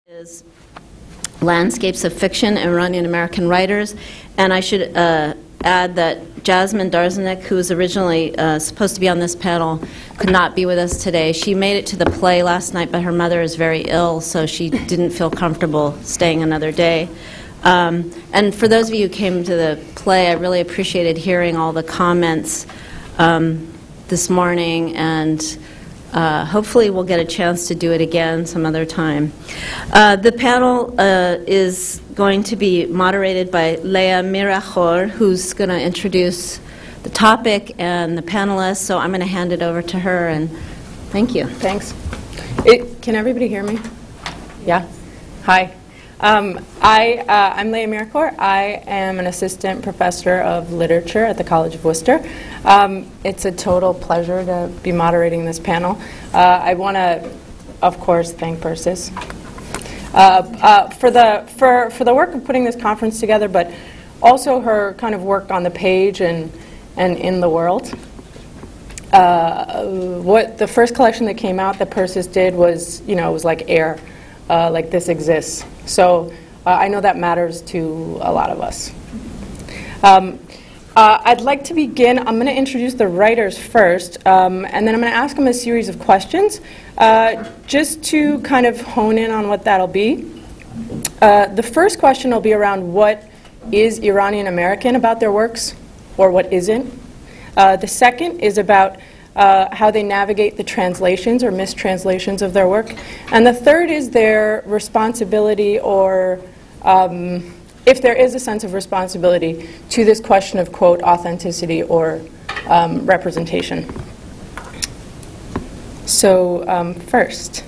Is Landscapes of Fiction, Iranian American Writers. And I should add that Jasmine Darzanik, who was originally supposed to be on this panel, could not be with us today. She made it to the play last night, but her mother is very ill, so she didn't feel comfortable staying another day. And for those of you who came to the play, I really appreciated hearing all the comments this morning, and hopefully we'll get a chance to do it again some other time. The panel is going to be moderated by Leah Mirachor, who's going to introduce the topic and the panelists, so I'm going to hand it over to her, and thank you. Thanks. Can everybody hear me? Yeah? Hi. I'm Leah Mirachor. I am an assistant professor of literature at the College of Worcester. It's a total pleasure to be moderating this panel. I want to, of course, thank Persis for the work of putting this conference together, but also her kind of work on the page and in the world. What the first collection that came out that Persis did was, it was like air. Like this exists. So I know that matters to a lot of us. I'd like to begin. I'm going to introduce the writers first, and then I'm going to ask them a series of questions just to kind of hone in on what that'll be. The first question will be around what is Iranian American about their works, or what isn't. The second is about how they navigate the translations or mistranslations of their work. And the third is their responsibility, or if there is a sense of responsibility, to this question of, quote, authenticity or representation. So first,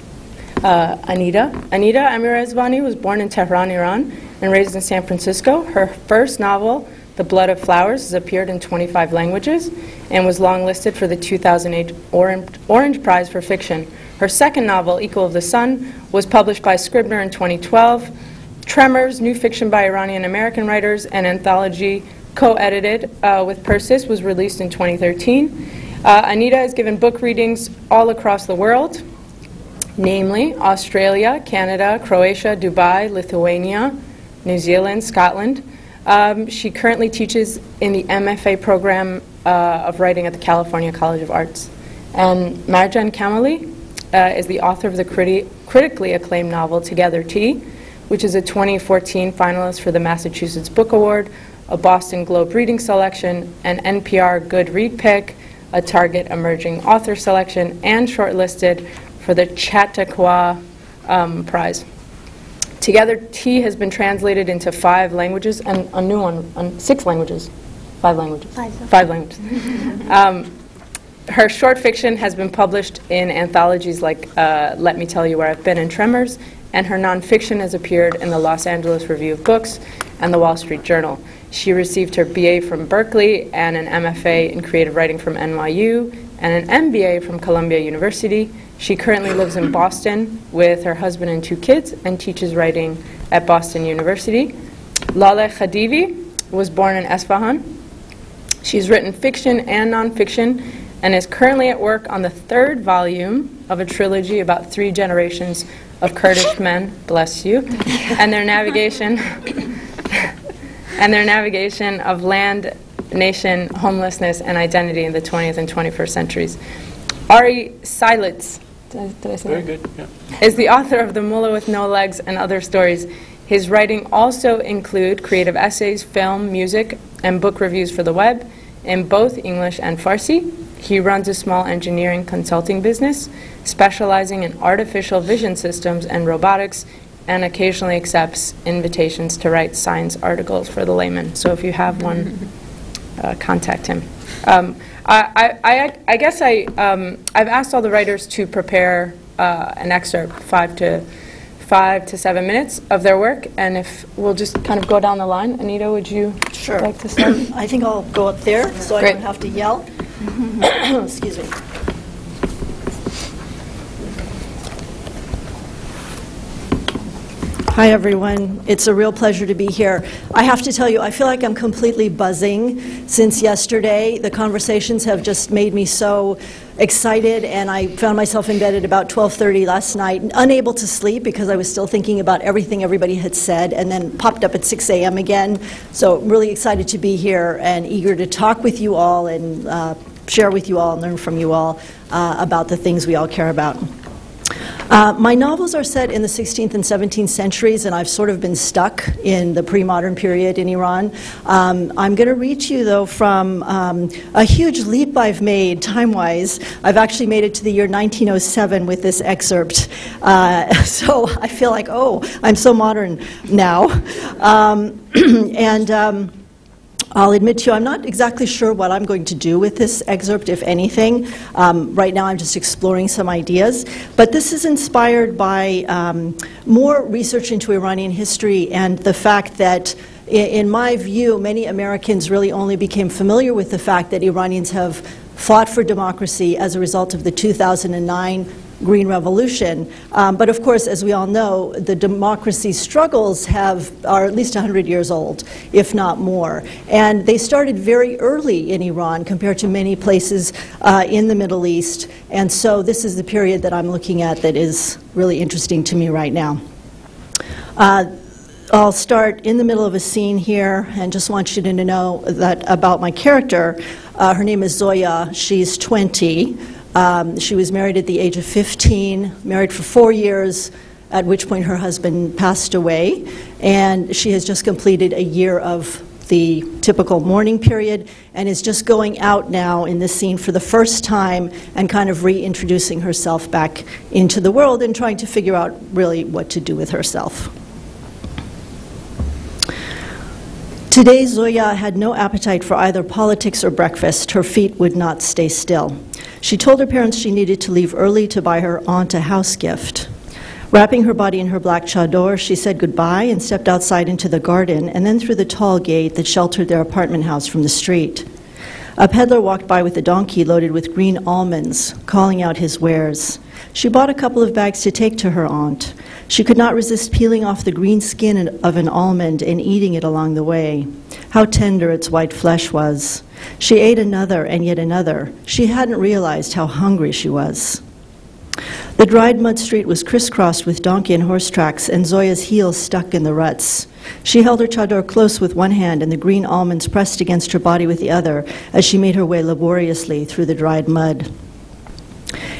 Anita. Anita Amirezvani was born in Tehran, Iran, and raised in San Francisco. Her first novel, The Blood of Flowers, has appeared in 25 languages and was longlisted for the 2008 Orange Prize for Fiction. Her second novel, Equal of the Sun, was published by Scribner in 2012. Tremors, new fiction by Iranian American writers, an anthology co-edited with Persis, was released in 2013. Anita has given book readings all across the world, namely Australia, Canada, Croatia, Dubai, Lithuania, New Zealand, Scotland. She currently teaches in the MFA program of writing at the California College of Arts. And Marjan Kamali is the author of the critically acclaimed novel Together Tea, which is a 2014 finalist for the Massachusetts Book Award, a Boston Globe Reading Selection, an NPR Good Read Pick, a Target Emerging Author Selection, and shortlisted for the Chautauqua Prize. Together Tea has been translated into 5 languages, and a new one, 6 languages. 5 languages. 5 languages. Her short fiction has been published in anthologies like Let Me Tell You Where I've Been and Tremors, and her nonfiction has appeared in the Los Angeles Review of Books and the Wall Street Journal. She received her BA from Berkeley and an MFA in creative writing from NYU and an MBA from Columbia University. She currently lives in Boston with her husband and 2 kids and teaches writing at Boston University. Laleh Khadivi was born in Esfahan. She's written fiction and nonfiction and is currently at work on the 3rd volume of a trilogy about 3 generations of Kurdish men, bless you, and their navigation of land, nation, homelessness, and identity in the 20th and 21st centuries. Ari Seilitz, did I say Very that? good, yeah. Is the author of The Mullah with No Legs and Other Stories. His writing also include creative essays, film, music, and book reviews for the web in both English and Farsi. He runs a small engineering consulting business specializing in artificial vision systems and robotics, and occasionally accepts invitations to write science articles for the layman. So if you have one, contact him. I guess I've asked all the writers to prepare an excerpt, 5 to 7 minutes of their work, and if we'll just kind of go down the line. Anita, would you like to start? I think I'll go up there so Great. I don't have to yell. Excuse me. Hi, everyone. It's a real pleasure to be here. I have to tell you, I feel like I'm completely buzzing since yesterday. The conversations have just made me so excited, and I found myself in bed at about 12:30 last night, unable to sleep because I was still thinking about everything everybody had said, and then popped up at 6 a.m. again. So I'm really excited to be here and eager to talk with you all and share with you all and learn from you all about the things we all care about. My novels are set in the 16th and 17th centuries, and I've sort of been stuck in the pre-modern period in Iran. I'm going to read to you, though, from a huge leap I've made time-wise. I've actually made it to the year 1907 with this excerpt. So I feel like, oh, I'm so modern now. I'll admit to you, I'm not exactly sure what I'm going to do with this excerpt, if anything. Right now, I'm just exploring some ideas. But this is inspired by more research into Iranian history and the fact that, in my view, many Americans really only became familiar with the fact that Iranians have fought for democracy as a result of the 2009 Green Revolution. But of course, as we all know, the democracy struggles are at least 100 years old, if not more. And they started very early in Iran compared to many places in the Middle East. And so this is the period that I'm looking at that is really interesting to me right now. I'll start in the middle of a scene here and just want you to know that about my character. Her name is Zoya. She's 20. She was married at the age of 15, married for 4 years, at which point her husband passed away, and she has just completed a year of the typical mourning period and is just going out now in this scene for the first time and kind of reintroducing herself back into the world and trying to figure out really what to do with herself. Today, Zoya had no appetite for either politics or breakfast. Her feet would not stay still. She told her parents she needed to leave early to buy her aunt a house gift. Wrapping her body in her black chador, she said goodbye and stepped outside into the garden and then through the tall gate that sheltered their apartment house from the street. A peddler walked by with a donkey loaded with green almonds, calling out his wares. She bought a couple of bags to take to her aunt. She could not resist peeling off the green skin of an almond and eating it along the way. How tender its white flesh was. She ate another and yet another. She hadn't realized how hungry she was. The dried mud street was crisscrossed with donkey and horse tracks, and Zoya's heels stuck in the ruts. She held her chador close with one hand and the green almonds pressed against her body with the other as she made her way laboriously through the dried mud.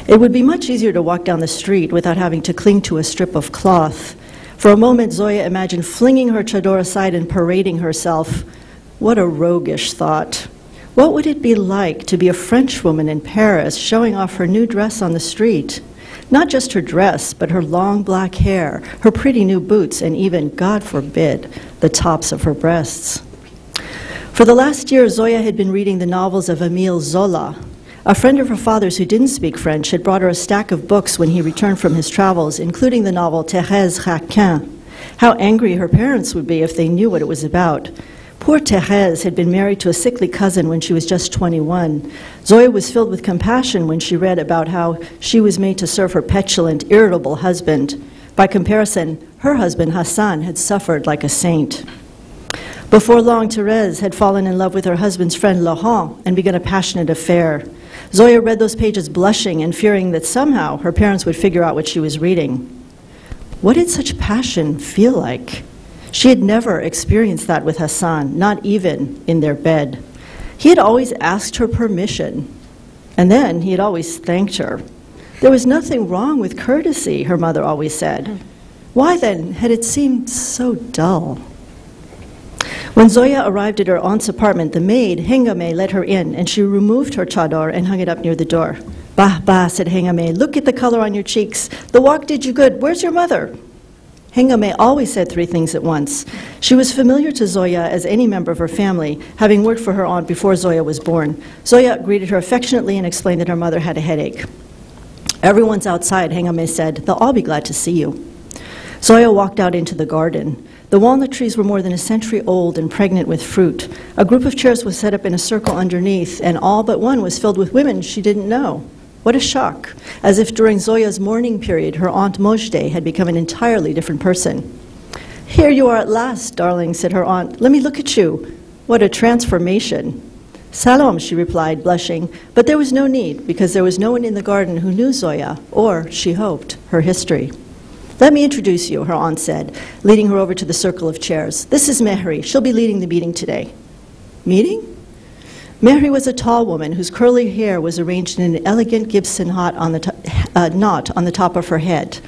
It would be much easier to walk down the street without having to cling to a strip of cloth. For a moment, Zoya imagined flinging her chador aside and parading herself. What a roguish thought. What would it be like to be a French woman in Paris showing off her new dress on the street? Not just her dress, but her long black hair, her pretty new boots, and even, God forbid, the tops of her breasts. For the last year, Zoya had been reading the novels of Émile Zola. A friend of her father's who didn't speak French had brought her a stack of books when he returned from his travels, including the novel Thérèse Raquin. How angry her parents would be if they knew what it was about. Poor Thérèse had been married to a sickly cousin when she was just 21. Zoya was filled with compassion when she read about how she was made to serve her petulant, irritable husband. By comparison, her husband, Hassan, had suffered like a saint. Before long, Thérèse had fallen in love with her husband's friend Laurent and begun a passionate affair. Zoya read those pages blushing and fearing that somehow her parents would figure out what she was reading. What did such passion feel like? She had never experienced that with Hassan, not even in their bed. He had always asked her permission, and then he had always thanked her. There was nothing wrong with courtesy, her mother always said. Why then had it seemed so dull? When Zoya arrived at her aunt's apartment, the maid, Hengame, let her in, and she removed her chador and hung it up near the door. Bah, bah, said Hengame, look at the color on your cheeks. The walk did you good. Where's your mother? Hengame always said 3 things at once. She was familiar to Zoya as any member of her family, having worked for her aunt before Zoya was born. Zoya greeted her affectionately and explained that her mother had a headache. Everyone's outside, Hengame said. They'll all be glad to see you. Zoya walked out into the garden. The walnut trees were more than a century old and pregnant with fruit. A group of chairs was set up in a circle underneath, and all but one was filled with women she didn't know. What a shock, as if during Zoya's mourning period, her aunt Mojde had become an entirely different person. "Here you are at last, darling," said her aunt. "Let me look at you. What a transformation." "Salam," she replied, blushing, but there was no need, because there was no one in the garden who knew Zoya, or, she hoped, her history. "Let me introduce you," her aunt said, leading her over to the circle of chairs. "This is Mehri. She'll be leading the meeting today." Meeting? Mehri was a tall woman whose curly hair was arranged in an elegant Gibson knot on the top of her head.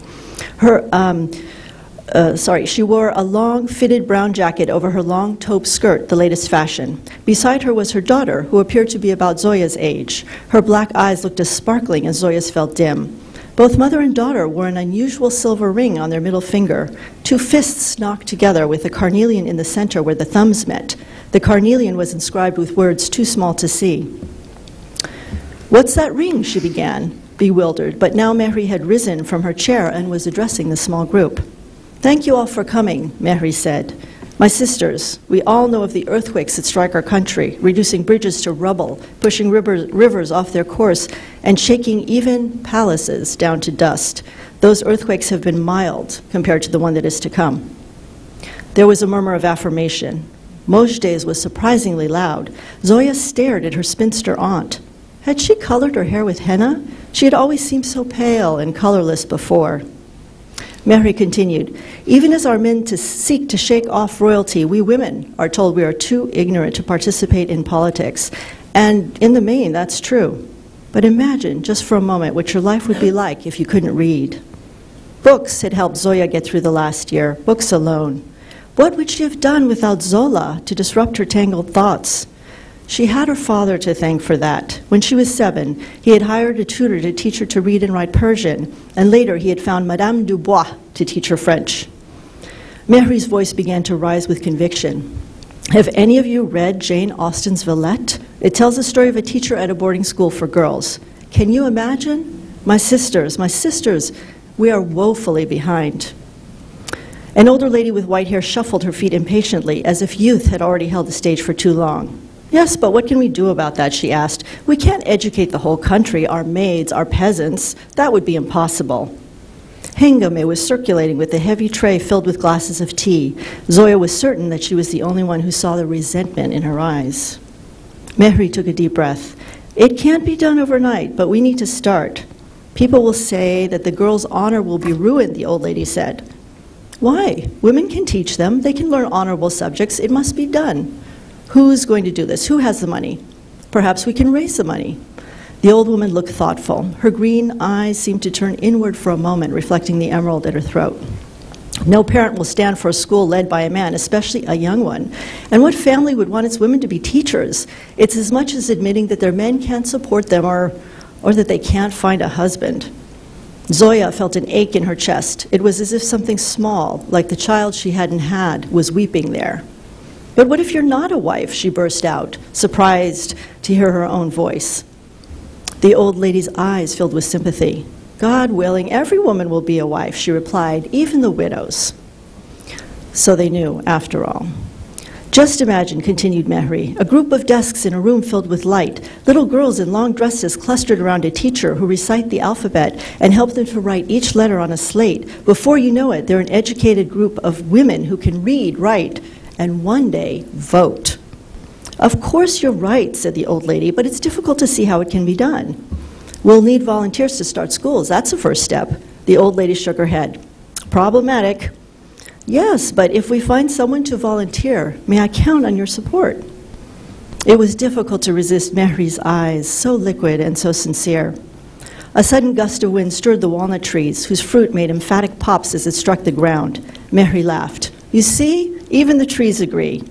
She wore a long, fitted brown jacket over her long taupe skirt, the latest fashion. Beside her was her daughter, who appeared to be about Zoya's age. Her black eyes looked as sparkling as Zoya's felt dim. Both mother and daughter wore an unusual silver ring on their middle finger, two fists knocked together with a carnelian in the center where the thumbs met. The carnelian was inscribed with words too small to see. "What's that ring?" she began, bewildered, but now Mehri had risen from her chair and was addressing the small group. "Thank you all for coming," Mehri said. "My sisters, we all know of the earthquakes that strike our country, reducing bridges to rubble, pushing rivers off their course, and shaking even palaces down to dust. Those earthquakes have been mild compared to the one that is to come." There was a murmur of affirmation. Mojde's was surprisingly loud. Zoya stared at her spinster aunt. Had she colored her hair with henna? She had always seemed so pale and colorless before. Mehri continued, "Even as our men seek to shake off royalty, we women are told we are too ignorant to participate in politics. And in the main, that's true. But imagine, just for a moment, what your life would be like if you couldn't read. Books had helped Zoya get through the last year, books alone. What would she have done without Zola to disrupt her tangled thoughts? She had her father to thank for that. When she was 7, he had hired a tutor to teach her to read and write Persian, and later he had found Madame Dubois to teach her French." Mehri's voice began to rise with conviction. "Have any of you read Jane Austen's Villette? It tells the story of a teacher at a boarding school for girls. Can you imagine? My sisters, we are woefully behind." An older lady with white hair shuffled her feet impatiently, as if youth had already held the stage for too long. "Yes, but what can we do about that?" she asked. "We can't educate the whole country, our maids, our peasants. That would be impossible." Hengame was circulating with a heavy tray filled with glasses of tea. Zoya was certain that she was the only one who saw the resentment in her eyes. Mehri took a deep breath. "It can't be done overnight, but we need to start. People will say that the girl's honor will be ruined," the old lady said. "Why? Women can teach them. They can learn honorable subjects. It must be done. Who's going to do this? Who has the money? Perhaps we can raise the money." The old woman looked thoughtful. Her green eyes seemed to turn inward for a moment, reflecting the emerald at her throat. "No parent will stand for a school led by a man, especially a young one. And what family would want its women to be teachers? It's as much as admitting that their men can't support them or that they can't find a husband." Zoya felt an ache in her chest. It was as if something small, like the child she hadn't had, was weeping there. "But what if you're not a wife?" she burst out, surprised to hear her own voice. The old lady's eyes filled with sympathy. "God willing, every woman will be a wife," she replied, "even the widows." So they knew, after all. "Just imagine," continued Mehri, "a group of desks in a room filled with light, little girls in long dresses clustered around a teacher who recite the alphabet and help them to write each letter on a slate. Before you know it, they're an educated group of women who can read, write, and one day vote." "Of course you're right," said the old lady, "but it's difficult to see how it can be done." "We'll need volunteers to start schools. That's the first step." The old lady shook her head. "Problematic." "Yes, but if we find someone to volunteer, may I count on your support?" It was difficult to resist Mehri's eyes, so liquid and so sincere. A sudden gust of wind stirred the walnut trees, whose fruit made emphatic pops as it struck the ground. Mehri laughed. "You see, even the trees agree."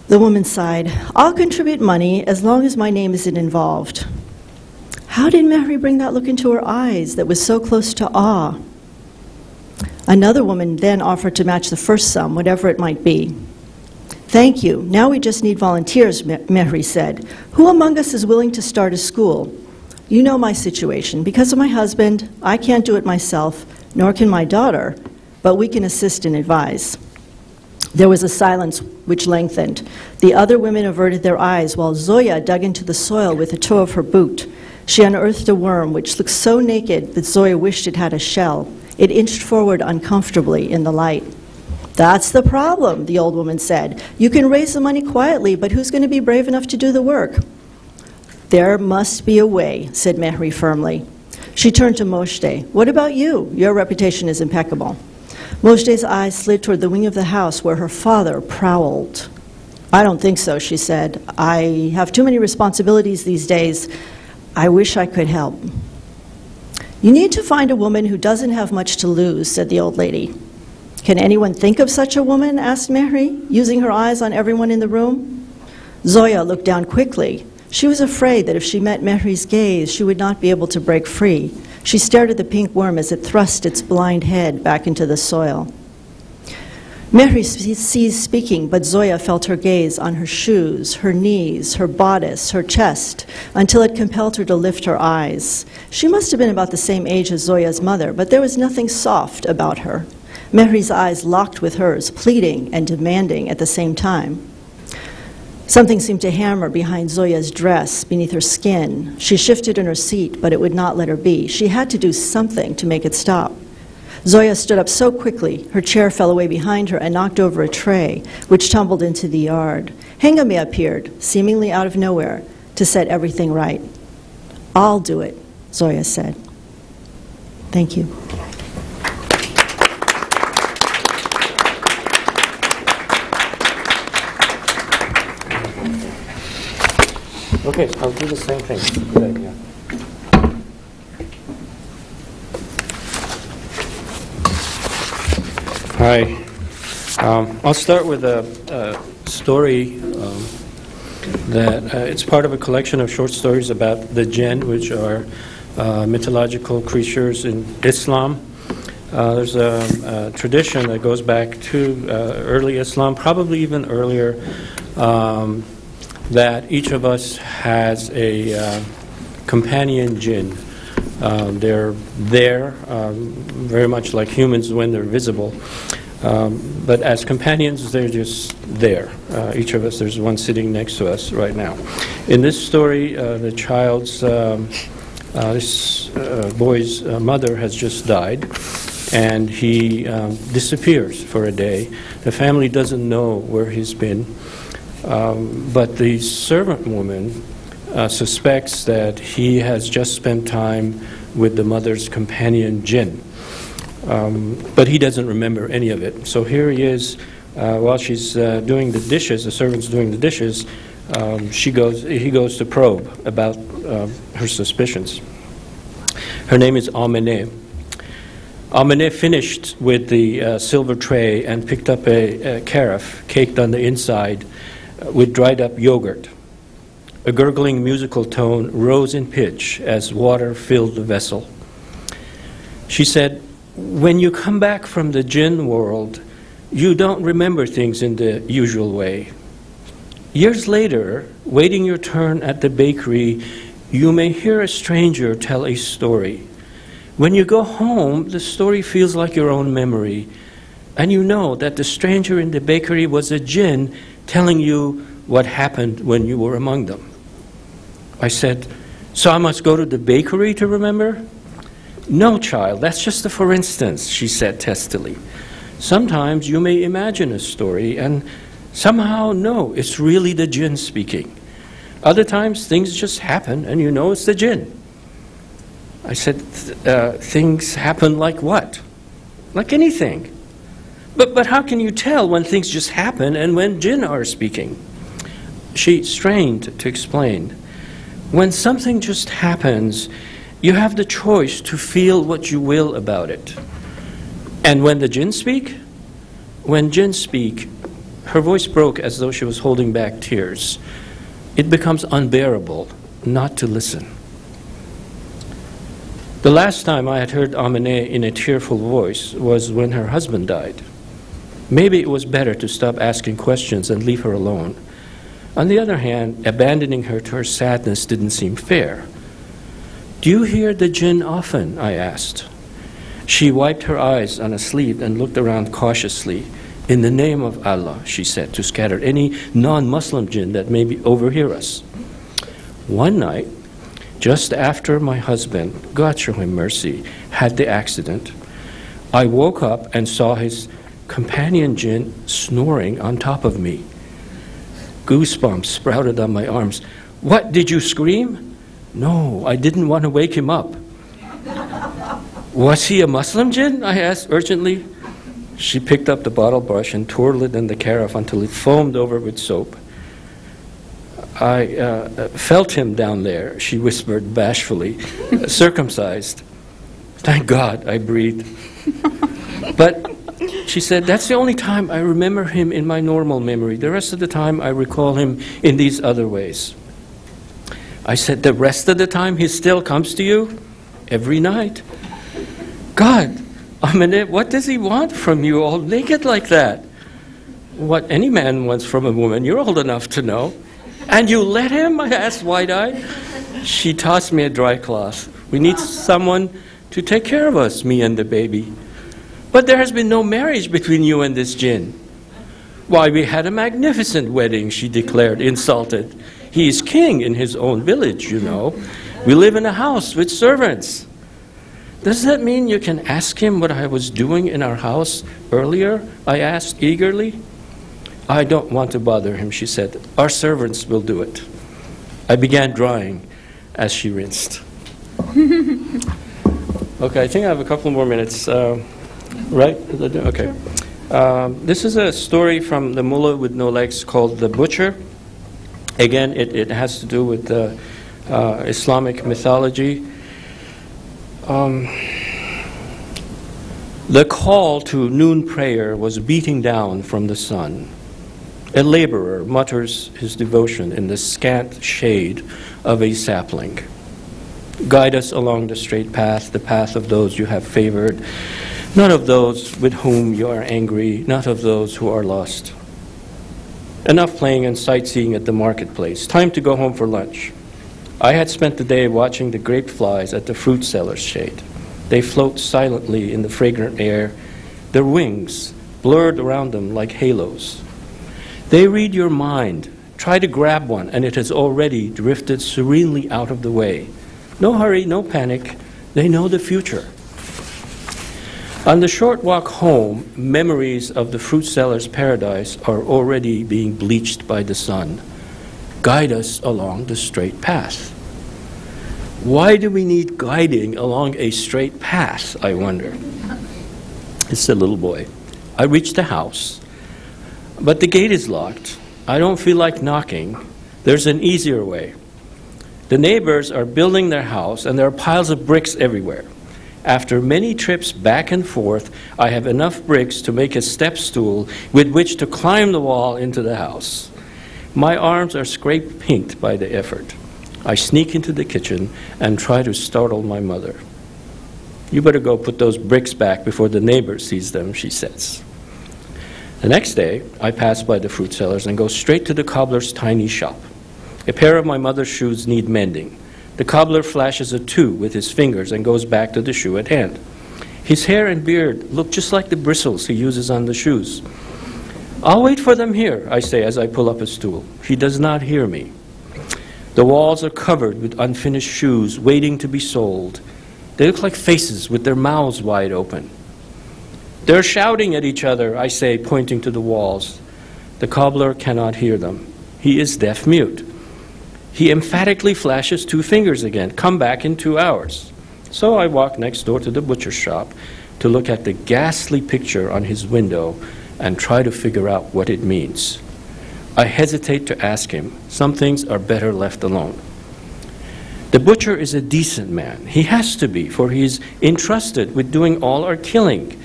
The woman sighed. "I'll contribute money as long as my name isn't involved." How did Mehri bring that look into her eyes that was so close to awe? Another woman then offered to match the first sum, whatever it might be. "Thank you. Now we just need volunteers," Mehri said. "Who among us is willing to start a school? You know my situation. Because of my husband, I can't do it myself, nor can my daughter, but we can assist and advise." There was a silence which lengthened. The other women averted their eyes while Zoya dug into the soil with the toe of her boot. She unearthed a worm which looked so naked that Zoya wished it had a shell. It inched forward uncomfortably in the light. "That's the problem," the old woman said. "You can raise the money quietly, but who's going to be brave enough to do the work?" "There must be a way," said Mehri firmly. She turned to Moshe. "What about you? Your reputation is impeccable." Moshe's eyes slid toward the wing of the house where her father prowled. "I don't think so," she said. "I have too many responsibilities these days. I wish I could help." "You need to find a woman who doesn't have much to lose," said the old lady. "Can anyone think of such a woman?" asked Mehri, using her eyes on everyone in the room. Zoya looked down quickly. She was afraid that if she met Mehri's gaze, she would not be able to break free. She stared at the pink worm as it thrust its blind head back into the soil. Mehri ceased speaking, but Zoya felt her gaze on her shoes, her knees, her bodice, her chest, until it compelled her to lift her eyes. She must have been about the same age as Zoya's mother, but there was nothing soft about her. Mehri's eyes locked with hers, pleading and demanding at the same time. Something seemed to hammer behind Zoya's dress, beneath her skin. She shifted in her seat, but it would not let her be. She had to do something to make it stop. Zoya stood up so quickly, her chair fell away behind her and knocked over a tray, which tumbled into the yard. Hengame appeared, seemingly out of nowhere, to set everything right. "I'll do it," Zoya said. Thank you. Okay, I'll do the same thing. Good idea. Hi. I'll start with a story that it's part of a collection of short stories about the jinn, which are mythological creatures in Islam. There's a tradition that goes back to early Islam, probably even earlier, that each of us has a companion jinn. They're there, very much like humans when they're visible. But as companions, they're just there. Each of us, there's one sitting next to us right now. In this story, the child's, this boy's mother has just died, and he disappears for a day. The family doesn't know where he's been. But the servant woman suspects that he has just spent time with the mother's companion jinn. But he doesn't remember any of it. So here he is, while she's doing the dishes, the servant's doing the dishes, he goes to probe about her suspicions. Her name is Amineh. Amineh finished with the silver tray and picked up a carafe caked on the inside with dried up yogurt. A gurgling musical tone rose in pitch as water filled the vessel. She said, "When you come back from the jinn world, you don't remember things in the usual way. Years later, waiting your turn at the bakery, you may hear a stranger tell a story. When you go home, the story feels like your own memory, and you know that the stranger in the bakery was a jinn telling you what happened when you were among them." I said, "So I must go to the bakery to remember?" "No, child, that's just a for instance," she said testily. "Sometimes you may imagine a story and somehow know it's really the jinn speaking. Other times things just happen and you know it's the jinn." I said, "Things happen like what?" "Like anything. But how can you tell when things just happen and when jinn are speaking?" She strained to explain. "When something just happens, you have the choice to feel what you will about it. And when the jinn speak? When jinn speak," her voice broke as though she was holding back tears, "it becomes unbearable not to listen." The last time I had heard Amineh in a tearful voice was when her husband died. Maybe it was better to stop asking questions and leave her alone. On the other hand, abandoning her to her sadness didn't seem fair. "Do you hear the jinn often?" I asked. She wiped her eyes on a sleeve and looked around cautiously. "In the name of Allah," she said, "to scatter any non-Muslim jinn that may overhear us." One night, just after my husband, God show him mercy, had the accident, I woke up and saw his companion jinn snoring on top of me. Goosebumps sprouted on my arms. What, did you scream? No, I didn't want to wake him up. Was he a Muslim jinn? I asked urgently. She picked up the bottle brush and twirled it in the carafe until it foamed over with soap. I felt him down there, she whispered bashfully, circumcised. Thank God, I breathed. But she said, that's the only time I remember him in my normal memory. The rest of the time I recall him in these other ways. I said, the rest of the time he still comes to you? Every night. God, what does he want from you all naked like that? What any man wants from a woman, you're old enough to know. And you let him? I asked wide-eyed. She tossed me a dry cloth. We need someone to take care of us, me and the baby. But there has been no marriage between you and this jinn. Why, we had a magnificent wedding, she declared, insulted. He is king in his own village, you know. We live in a house with servants. Does that mean you can ask him what I was doing in our house earlier? I asked eagerly. I don't want to bother him, she said. Our servants will do it. I began drying as she rinsed. Okay, I think I have a couple more minutes. Right? Okay. This is a story from the mullah with no legs called The Butcher. Again, it has to do with Islamic mythology. The call to noon prayer was beating down from the sun. A laborer mutters his devotion in the scant shade of a sapling. Guide us along the straight path, the path of those you have favored, not of those with whom you are angry, not of those who are lost. Enough playing and sightseeing at the marketplace. Time to go home for lunch. I had spent the day watching the grape flies at the fruit seller's shade. They float silently in the fragrant air, their wings blurred around them like halos. They read your mind. Try to grab one, and it has already drifted serenely out of the way. No hurry, no panic. They know the future. On the short walk home, memories of the fruit seller's paradise are already being bleached by the sun. Guide us along the straight path. Why do we need guiding along a straight path, I wonder? It's the little boy. I reach the house, but the gate is locked. I don't feel like knocking. There's an easier way. The neighbors are building their house, and there are piles of bricks everywhere. After many trips back and forth, I have enough bricks to make a step stool with which to climb the wall into the house. My arms are scraped pink by the effort. I sneak into the kitchen and try to startle my mother. You better go put those bricks back before the neighbor sees them, she says. The next day, I pass by the fruit sellers and go straight to the cobbler's tiny shop. A pair of my mother's shoes need mending. The cobbler flashes a 2 with his fingers and goes back to the shoe at hand. His hair and beard look just like the bristles he uses on the shoes. I'll wait for them here, I say as I pull up a stool. He does not hear me. The walls are covered with unfinished shoes waiting to be sold. They look like faces with their mouths wide open. They're shouting at each other, I say, pointing to the walls. The cobbler cannot hear them. He is deaf-mute. He emphatically flashes 2 fingers again. Come back in 2 hours. So I walk next door to the butcher's shop to look at the ghastly picture on his window and try to figure out what it means. I hesitate to ask him. Some things are better left alone. The butcher is a decent man. He has to be, for he is entrusted with doing all our killing.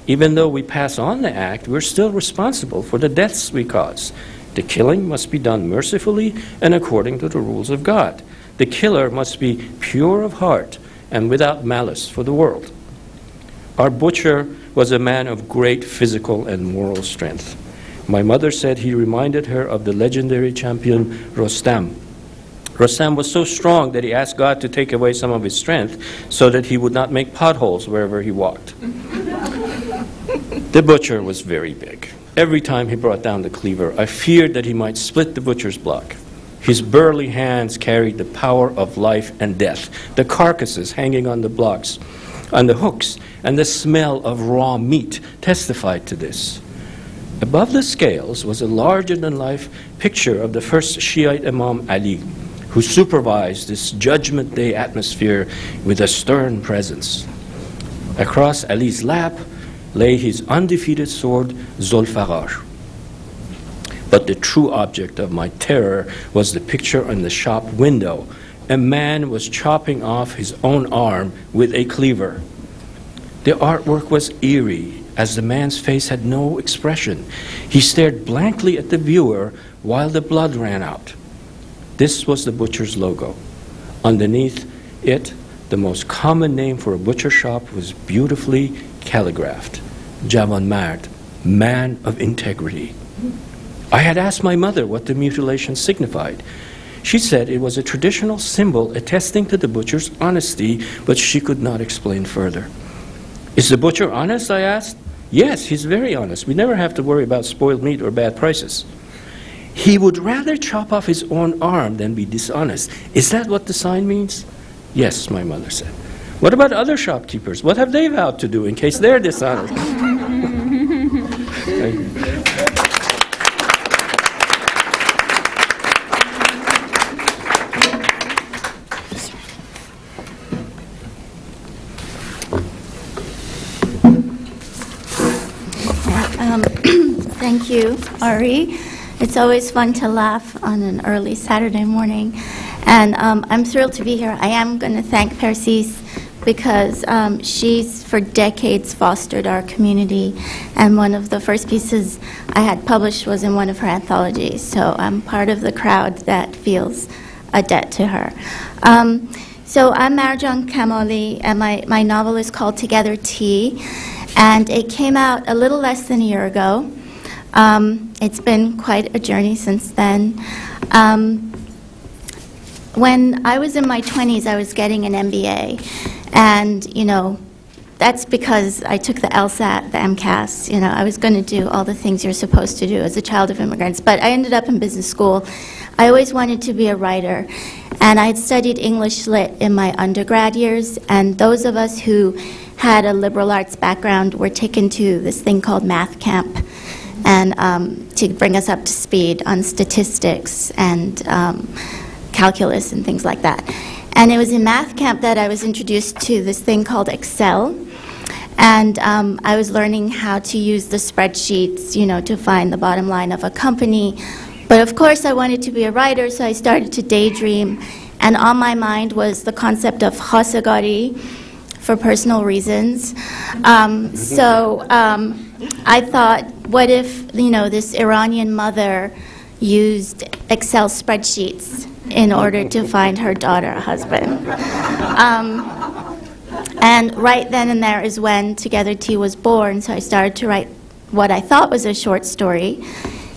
Even though we pass on the act, we're still responsible for the deaths we cause. The killing must be done mercifully and according to the rules of God. The killer must be pure of heart and without malice for the world. Our butcher was a man of great physical and moral strength. My mother said he reminded her of the legendary champion Rostam. Rostam was so strong that he asked God to take away some of his strength so that he would not make potholes wherever he walked. The butcher was very big. Every time he brought down the cleaver, I feared that he might split the butcher's block. His burly hands carried the power of life and death, the carcasses hanging on the blocks on the hooks, and the smell of raw meat testified to this. Above the scales was a larger-than-life picture of the first Shiite Imam Ali, who supervised this Judgment Day atmosphere with a stern presence. Across Ali's lap lay his undefeated sword, Zulfiqar. But the true object of my terror was the picture on the shop window. A man was chopping off his own arm with a cleaver. The artwork was eerie, as the man's face had no expression. He stared blankly at the viewer while the blood ran out. This was the butcher's logo. Underneath it, the most common name for a butcher shop was beautifully calligraphed: Javan Mard, man of integrity. I had asked my mother what the mutilation signified. She said it was a traditional symbol attesting to the butcher's honesty, but she could not explain further. Is the butcher honest? I asked. Yes, he's very honest. We never have to worry about spoiled meat or bad prices. He would rather chop off his own arm than be dishonest. Is that what the sign means? Yes, my mother said. What about other shopkeepers? What have they vowed to do in case they're dishonest? Thank you. Thank you, Ari. It's always fun to laugh on an early Saturday morning. And I'm thrilled to be here. I am going to thank Persis because she's for decades fostered our community. And one of the first pieces I had published was in one of her anthologies. So I'm part of the crowd that feels a debt to her. So I'm Marjan Kamali, and my novel is called Together Tea. And it came out a little less than a year ago. It's been quite a journey since then. When I was in my 20s, I was getting an MBA. And, you know, that's because I took the LSAT, the MCAS. You know, I was going to do all the things you're supposed to do as a child of immigrants. But I ended up in business school. I always wanted to be a writer. And I had studied English Lit in my undergrad years. And those of us who had a liberal arts background were taken to this thing called math camp, and to bring us up to speed on statistics and calculus and things like that. And it was in math camp that I was introduced to this thing called Excel. And I was learning how to use the spreadsheets, you know, to find the bottom line of a company. But of course, I wanted to be a writer, so I started to daydream. And on my mind was the concept of khasagari, for personal reasons. I thought, what if, you know, this Iranian mother used Excel spreadsheets in order to find her daughter a husband? And right then and there is when Together Tea was born, so I started to write what I thought was a short story.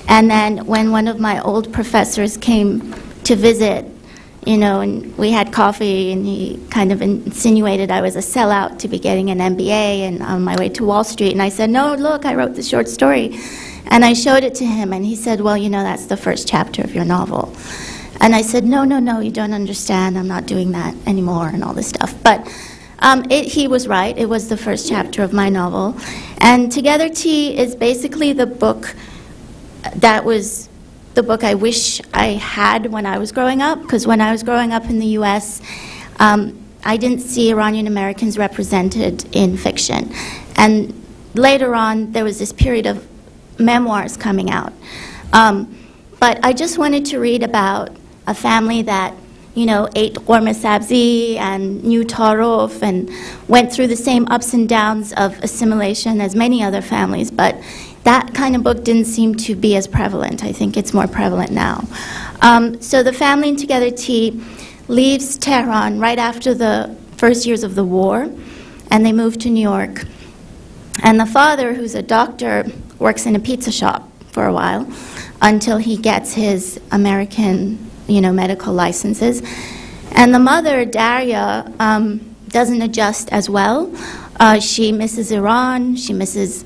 And then when one of my old professors came to visit, you know, and we had coffee, and he kind of insinuated I was a sellout to be getting an MBA and on my way to Wall Street. And I said, no, look, I wrote the short story. And I showed it to him, and he said, well, you know, that's the first chapter of your novel. And I said, no, you don't understand. I'm not doing that anymore and all this stuff. But he was right. It was the first chapter of my novel. And Together Tea is basically the book that was the book I wish I had when I was growing up, because when I was growing up in the U.S., I didn't see Iranian Americans represented in fiction. And later on, there was this period of memoirs coming out. But I just wanted to read about a family that, you know, ate ghormeh sabzi and knew tarof and went through the same ups and downs of assimilation as many other families, but that kind of book didn't seem to be as prevalent. I think it's more prevalent now. So the family in Together Tea leaves Tehran right after the first years of the war, and they move to New York. And the father, who's a doctor, works in a pizza shop for a while until he gets his American, you know, medical licenses. And the mother, Daria, doesn't adjust as well. She misses Iran. She misses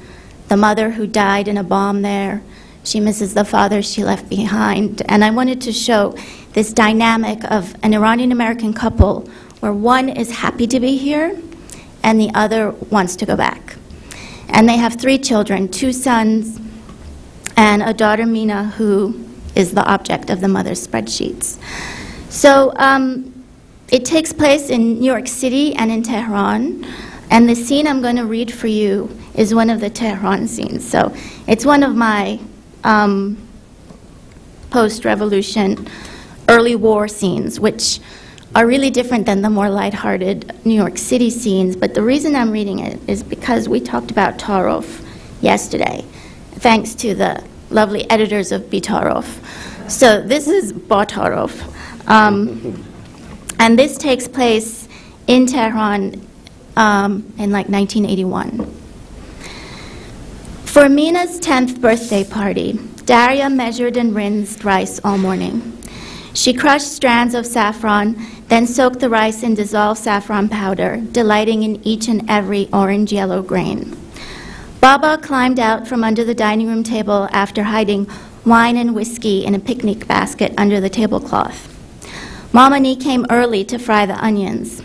the mother who died in a bomb there. She misses the father she left behind. And I wanted to show this dynamic of an Iranian-American couple where one is happy to be here and the other wants to go back. And they have 3 children, 2 sons, and a daughter, Mina, who is the object of the mother's spreadsheets. So it takes place in New York City and in Tehran, and the scene I'm going to read for you is one of the Tehran scenes. So it's one of my post-revolution, early war scenes, which are really different than the more lighthearted New York City scenes. But the reason I'm reading it is because we talked about Tarof yesterday, thanks to the lovely editors of Bitarof. So this is Batarof. And this takes place in Tehran in like 1981. For Mina's 10th birthday party, Daria measured and rinsed rice all morning. She crushed strands of saffron, then soaked the rice in dissolved saffron powder, delighting in each and every orange-yellow grain. Baba climbed out from under the dining room table after hiding wine and whiskey in a picnic basket under the tablecloth. Mamani came early to fry the onions.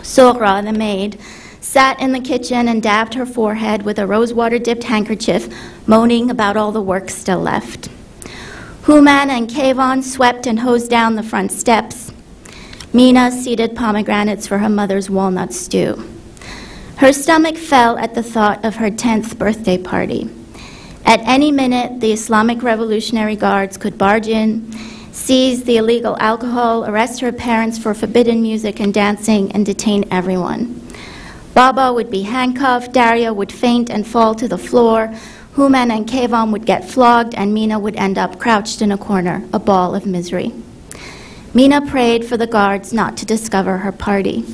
Sohra, the maid, sat in the kitchen and dabbed her forehead with a rosewater-dipped handkerchief, moaning about all the work still left. Human and Kayvon swept and hosed down the front steps. Mina seeded pomegranates for her mother's walnut stew. Her stomach fell at the thought of her 10th birthday party. At any minute, the Islamic Revolutionary Guards could barge in, seize the illegal alcohol, arrest her parents for forbidden music and dancing, and detain everyone. Baba would be handcuffed, Daria would faint and fall to the floor, Human and Kayvon would get flogged, and Mina would end up crouched in a corner, a ball of misery. Mina prayed for the guards not to discover her party.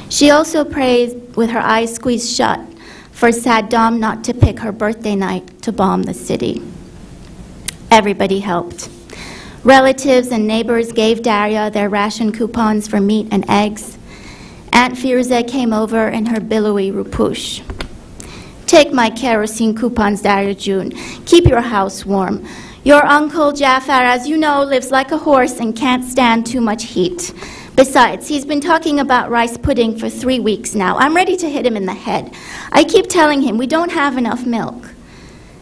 She also prayed with her eyes squeezed shut for Saddam not to pick her birthday night to bomb the city. Everybody helped. Relatives and neighbors gave Daria their ration coupons for meat and eggs. Aunt Firuze came over in her billowy rupush. Take my kerosene coupons, Daria June. Keep your house warm. Your uncle Jafar, as you know, lives like a horse and can't stand too much heat. Besides, he's been talking about rice pudding for 3 weeks now. I'm ready to hit him in the head. I keep telling him we don't have enough milk.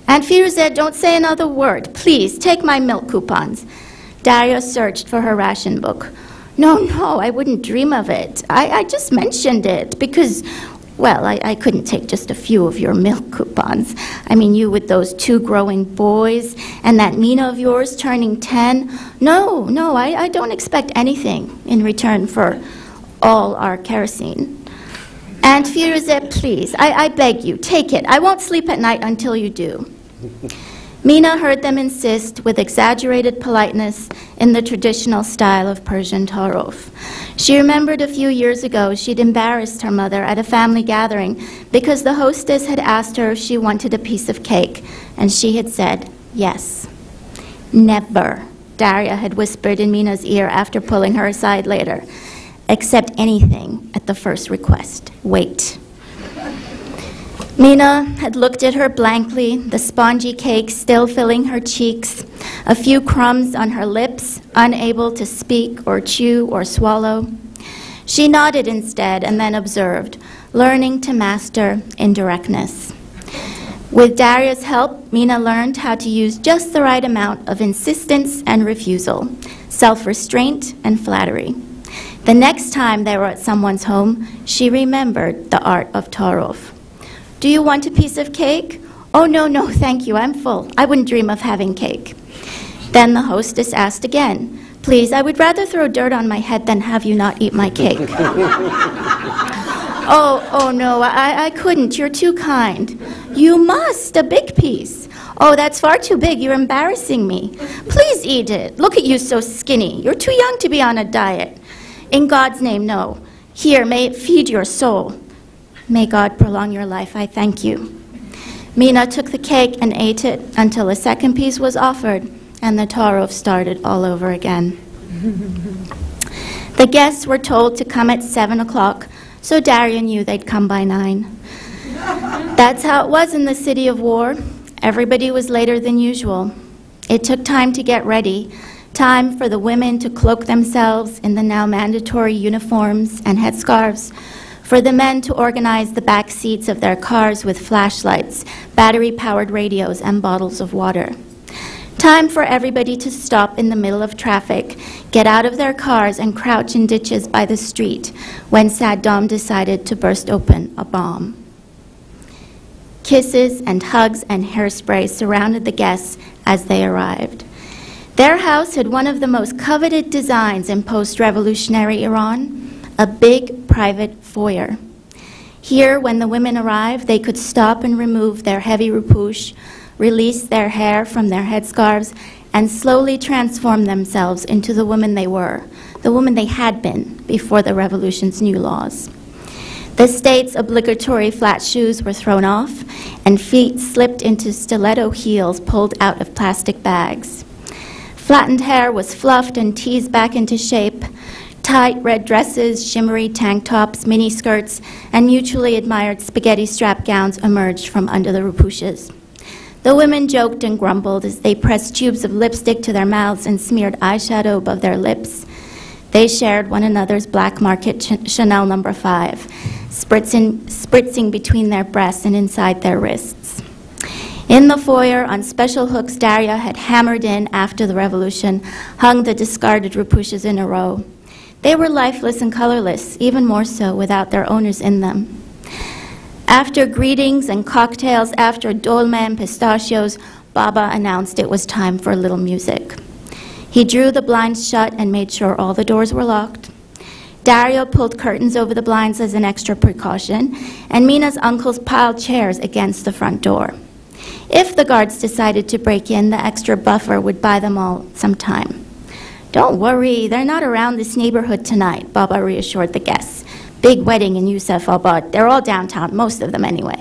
Aunt Firuze, don't say another word. Please, take my milk coupons. Daria searched for her ration book. No, I wouldn't dream of it. I just mentioned it because, well, I couldn't take just a few of your milk coupons. I mean, you with those 2 growing boys and that Mina of yours turning 10. No, I don't expect anything in return for all our kerosene. Aunt Firuze, please, I beg you, take it. I won't sleep at night until you do. Mina heard them insist with exaggerated politeness in the traditional style of Persian tarof. She remembered a few years ago she'd embarrassed her mother at a family gathering because the hostess had asked her if she wanted a piece of cake, and she had said yes. Never, Daria had whispered in Mina's ear after pulling her aside later. Accept anything at the first request. Wait. Mina had looked at her blankly, the spongy cake still filling her cheeks, a few crumbs on her lips, unable to speak or chew or swallow. She nodded instead and then observed, learning to master indirectness. With Daria's help, Mina learned how to use just the right amount of insistence and refusal, self-restraint and flattery. The next time they were at someone's home, she remembered the art of tarof. Do you want a piece of cake? Oh, no, thank you, I'm full. I wouldn't dream of having cake. Then the hostess asked again, please, I would rather throw dirt on my head than have you not eat my cake. Oh, no, I couldn't. You're too kind. You must, a big piece. Oh, that's far too big. You're embarrassing me. Please eat it. Look at you so skinny. You're too young to be on a diet. In God's name, no. Here, may it feed your soul. May God prolong your life, I thank you. Mina took the cake and ate it until a second piece was offered, and the tarof started all over again. The guests were told to come at 7 o'clock, so Daria knew they'd come by 9. That's how it was in the city of war. Everybody was later than usual. It took time to get ready, time for the women to cloak themselves in the now mandatory uniforms and headscarves, for the men to organize the back seats of their cars with flashlights, battery-powered radios, and bottles of water. Time for everybody to stop in the middle of traffic, get out of their cars, and crouch in ditches by the street when Saddam decided to burst open a bomb. Kisses and hugs and hairspray surrounded the guests as they arrived. Their house had one of the most coveted designs in post-revolutionary Iran, a big private foyer. Here, when the women arrived, they could stop and remove their heavy rupush, release their hair from their headscarves, and slowly transform themselves into the woman they were, the woman they had been before the revolution's new laws. The state's obligatory flat shoes were thrown off, and feet slipped into stiletto heels pulled out of plastic bags. Flattened hair was fluffed and teased back into shape. Tight red dresses, shimmery tank tops, mini skirts, and mutually admired spaghetti strap gowns emerged from under the rupushes. The women joked and grumbled as they pressed tubes of lipstick to their mouths and smeared eyeshadow above their lips. They shared one another's black market Chanel No. 5, spritzing between their breasts and inside their wrists. In the foyer, on special hooks Daria had hammered in after the revolution, hung the discarded rupushes in a row. They were lifeless and colorless, even more so without their owners in them. After greetings and cocktails, after dolma and pistachios, Baba announced it was time for a little music. He drew the blinds shut and made sure all the doors were locked. Dario pulled curtains over the blinds as an extra precaution, and Mina's uncles piled chairs against the front door. If the guards decided to break in, the extra buffer would buy them all some time. "Don't worry, they're not around this neighborhood tonight," Baba reassured the guests. "Big wedding in Yusufabad. They're all downtown, most of them anyway."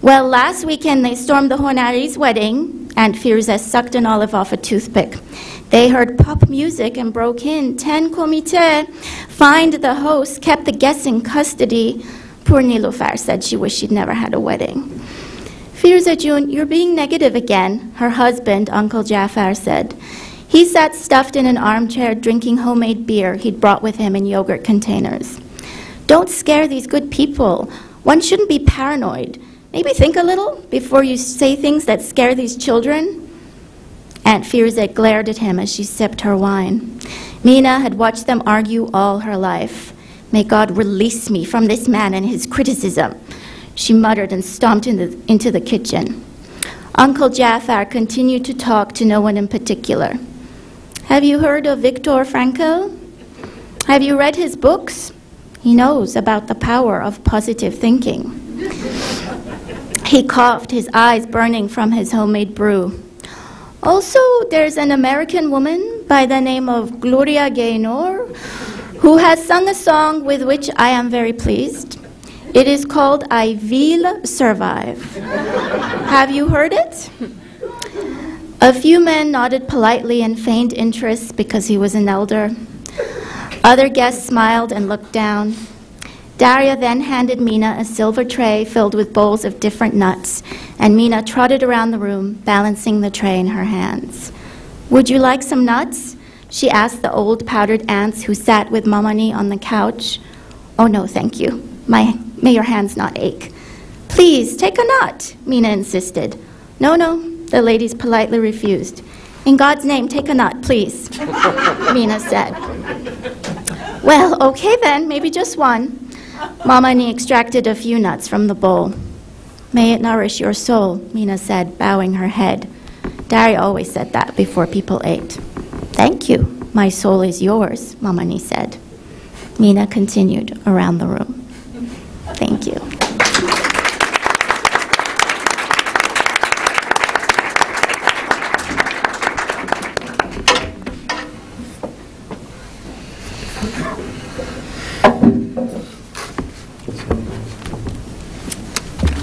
Well, last weekend they stormed the Honari's wedding, and Firuze sucked an olive off a toothpick. They heard pop music and broke in. 10 comité fined the host, kept the guests in custody. Poor Nilufar said she wished she'd never had a wedding. "Firuze June, you're being negative again," her husband, Uncle Jafar, said. He sat stuffed in an armchair drinking homemade beer he'd brought with him in yogurt containers. "Don't scare these good people. One shouldn't be paranoid. Maybe think a little before you say things that scare these children." Aunt Firuze glared at him as she sipped her wine. Mina had watched them argue all her life. "May God release me from this man and his criticism," she muttered and stomped into the kitchen. Uncle Jafar continued to talk to no one in particular. "Have you heard of Viktor Frankl? Have you read his books? He knows about the power of positive thinking." He coughed, his eyes burning from his homemade brew. "Also, there's an American woman by the name of Gloria Gaynor who has sung a song with which I am very pleased. It is called I Will Survive. Have you heard it?" A few men nodded politely and feigned interest because he was an elder. Other guests smiled and looked down. Daria then handed Mina a silver tray filled with bowls of different nuts, and Mina trotted around the room, balancing the tray in her hands. "Would you like some nuts?" she asked the old powdered aunts who sat with Mamani on the couch. "Oh no, thank you. May your hands not ache." "Please, take a nut," Mina insisted. "No, no," the ladies politely refused. "In God's name, take a nut, please," Mina said. "Well, okay then, maybe just one." Mamani extracted a few nuts from the bowl. "May it nourish your soul," Mina said, bowing her head. Daria always said that before people ate. "Thank you. My soul is yours," Mamani said. Mina continued around the room. Thank you.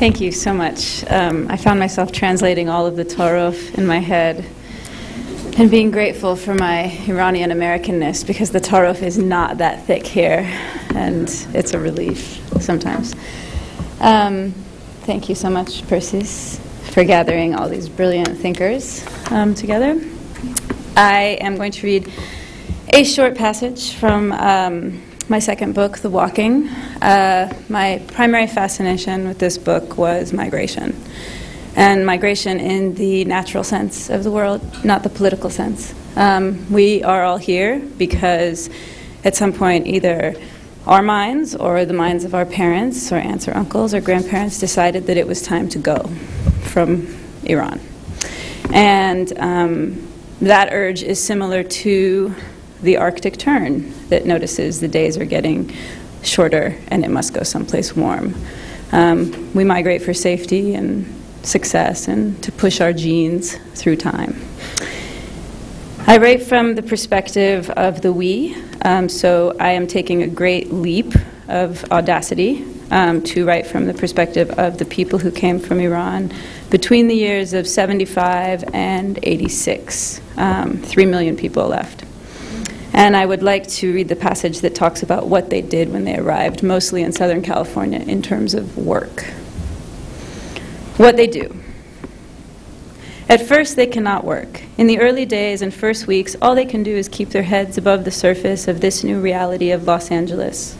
Thank you so much. I found myself translating all of the Torah in my head and being grateful for my Iranian Americanness, because the Torah is not that thick here, and it's a relief sometimes. Thank you so much, Persis, for gathering all these brilliant thinkers together. I am going to read a short passage from my second book, The Walking. My primary fascination with this book was migration. And migration in the natural sense of the word, not the political sense. We are all here because at some point either our minds or the minds of our parents or aunts or uncles or grandparents decided that it was time to go from Iran. And that urge is similar to the Arctic tern that notices the days are getting shorter and it must go someplace warm. We migrate for safety and success and to push our genes through time. I write from the perspective of the we, so I am taking a great leap of audacity to write from the perspective of the people who came from Iran between the years of 75 and 86. 3 million people left. And I would like to read the passage that talks about what they did when they arrived, mostly in Southern California, in terms of work. What they do. At first, they cannot work. In the early days and first weeks, all they can do is keep their heads above the surface of this new reality of Los Angeles.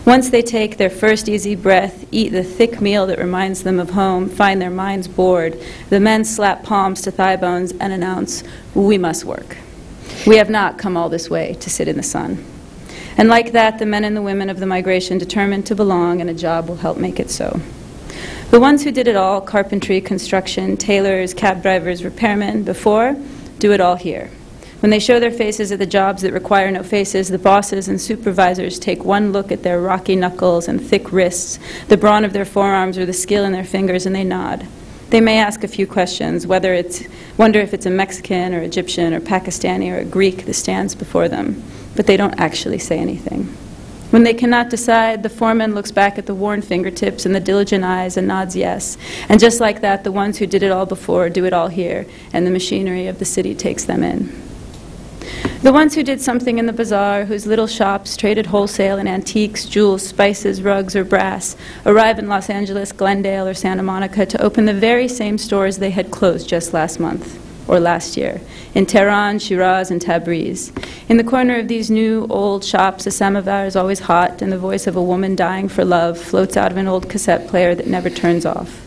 Once they take their first easy breath, eat the thick meal that reminds them of home, find their minds bored, the men slap palms to thigh bones and announce, "We must work. We have not come all this way to sit in the sun." And like that, the men and the women of the migration determined to belong, and a job will help make it so. The ones who did it all, carpentry, construction, tailors, cab drivers, repairmen, before, do it all here. When they show their faces at the jobs that require no faces, the bosses and supervisors take one look at their rocky knuckles and thick wrists, the brawn of their forearms or the skill in their fingers, and they nod. They may ask a few questions, wonder if it's a Mexican or Egyptian or Pakistani or a Greek that stands before them, but they don't actually say anything. When they cannot decide, the foreman looks back at the worn fingertips and the diligent eyes and nods yes. And just like that, the ones who did it all before do it all here, and the machinery of the city takes them in. The ones who did something in the bazaar, whose little shops traded wholesale in antiques, jewels, spices, rugs, or brass, arrive in Los Angeles, Glendale, or Santa Monica to open the very same stores they had closed just last month, or last year, in Tehran, Shiraz, and Tabriz. In the corner of these new, old shops, a samovar is always hot, and the voice of a woman dying for love floats out of an old cassette player that never turns off.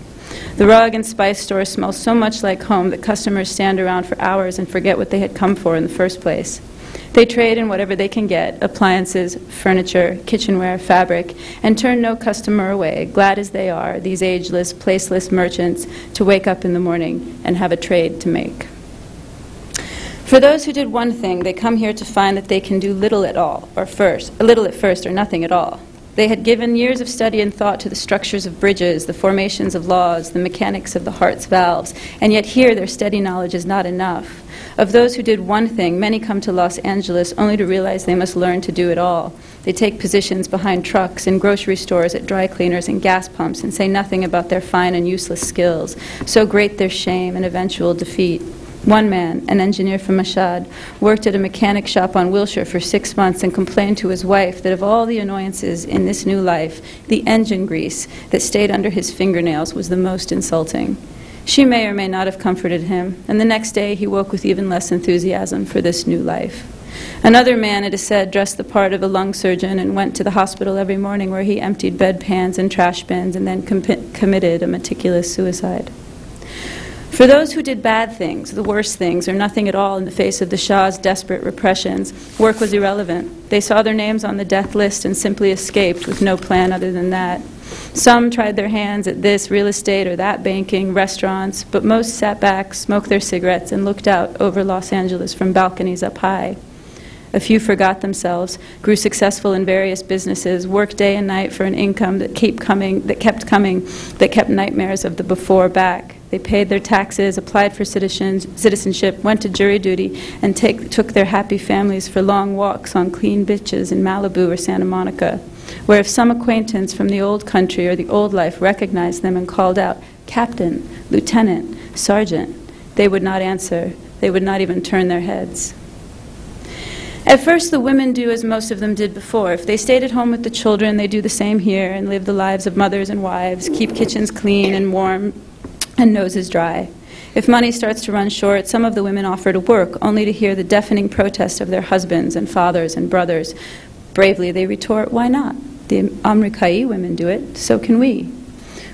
The rug and spice store smells so much like home that customers stand around for hours and forget what they had come for in the first place. They trade in whatever they can get, appliances, furniture, kitchenware, fabric, and turn no customer away, glad as they are, these ageless, placeless merchants, to wake up in the morning and have a trade to make. For those who did one thing, they come here to find that they can do little at first, or nothing at all. They had given years of study and thought to the structures of bridges, the formations of laws, the mechanics of the heart's valves, and yet here their steady knowledge is not enough. Of those who did one thing, many come to Los Angeles only to realize they must learn to do it all. They take positions behind trucks, in grocery stores, at dry cleaners and gas pumps, and say nothing about their fine and useless skills, so great their shame and eventual defeat. One man, an engineer from Mashhad, worked at a mechanic shop on Wilshire for 6 months and complained to his wife that of all the annoyances in this new life, the engine grease that stayed under his fingernails was the most insulting. She may or may not have comforted him, and the next day he woke with even less enthusiasm for this new life. Another man, it is said, dressed the part of a lung surgeon and went to the hospital every morning where he emptied bedpans and trash bins and then committed a meticulous suicide. For those who did bad things, the worst things, or nothing at all in the face of the Shah's desperate repressions, work was irrelevant. They saw their names on the death list and simply escaped with no plan other than that. Some tried their hands at this real estate or that banking, restaurants, but most sat back, smoked their cigarettes, and looked out over Los Angeles from balconies up high. A few forgot themselves, grew successful in various businesses, worked day and night for an income that kept coming, that kept nightmares of the before back. They paid their taxes, applied for citizenship, went to jury duty, and took their happy families for long walks on clean beaches in Malibu or Santa Monica, where if some acquaintance from the old country or the old life recognized them and called out, "Captain, Lieutenant, Sergeant," they would not answer. They would not even turn their heads. At first, the women do as most of them did before. If they stayed at home with the children, they do the same here and live the lives of mothers and wives, keep kitchens clean and warm and noses dry. If money starts to run short, some of the women offer to work, only to hear the deafening protest of their husbands and fathers and brothers. Bravely they retort, why not? The Amrikai women do it, so can we.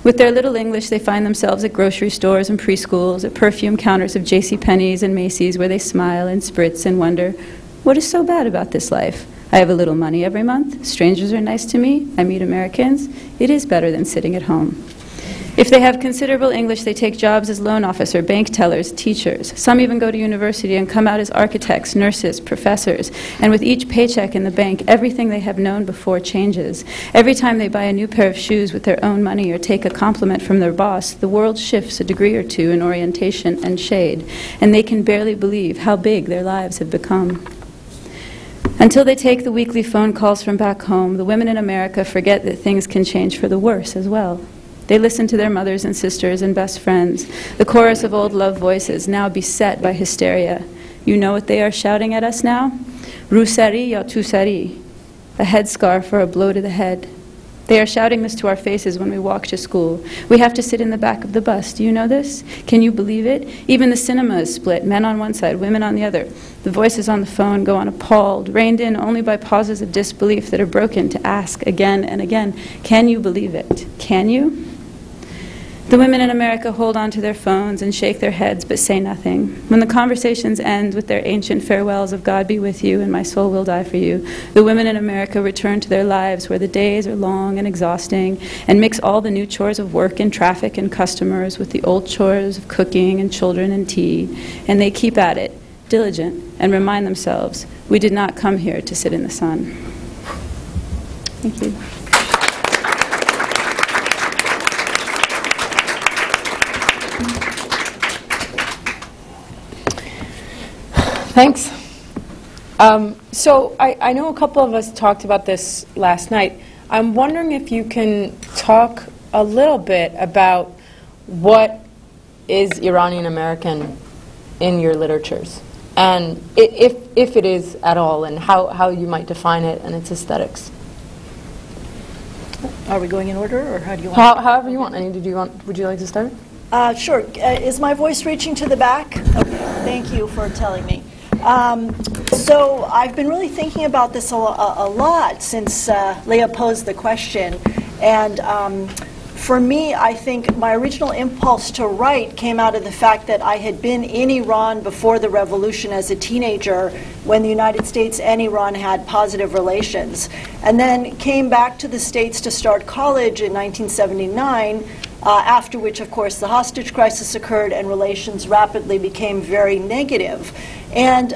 With their little English, they find themselves at grocery stores and preschools, at perfume counters of JCPenney's and Macy's, where they smile and spritz and wonder, what is so bad about this life? I have a little money every month, strangers are nice to me, I meet Americans. It is better than sitting at home. If they have considerable English, they take jobs as loan officer, bank tellers, teachers. Some even go to university and come out as architects, nurses, professors. And with each paycheck in the bank, everything they have known before changes. Every time they buy a new pair of shoes with their own money or take a compliment from their boss, the world shifts a degree or two in orientation and shade. And they can barely believe how big their lives have become. Until they take the weekly phone calls from back home, the women in America forget that things can change for the worse as well. They listen to their mothers and sisters and best friends, the chorus of old love voices, now beset by hysteria. You know what they are shouting at us now? Rusari ya tusari, a headscarf or a blow to the head. They are shouting this to our faces when we walk to school. We have to sit in the back of the bus. Do you know this? Can you believe it? Even the cinema is split, men on one side, women on the other. The voices on the phone go on appalled, reined in only by pauses of disbelief that are broken to ask again and again, can you believe it? Can you? The women in America hold on to their phones and shake their heads but say nothing. When the conversations end with their ancient farewells of God be with you and my soul will die for you, the women in America return to their lives where the days are long and exhausting and mix all the new chores of work and traffic and customers with the old chores of cooking and children and tea. And they keep at it, diligent, and remind themselves, we did not come here to sit in the sun. Thank you. Thanks. So I know a couple of us talked about this last night. I'm wondering if you can talk a little bit about what is Iranian American in your literatures, and if it is at all, and how you might define it and its aesthetics. Are we going in order, or how do you want? However you want. Annie, would you like to start? Sure. Is my voice reaching to the back? Okay. Thank you for telling me. So I've been really thinking about this a lot since Leah posed the question. And for me, I think my original impulse to write came out of the fact that I had been in Iran before the revolution as a teenager when the United States and Iran had positive relations. And then came back to the States to start college in 1979. After which, of course, the hostage crisis occurred and relations rapidly became very negative. And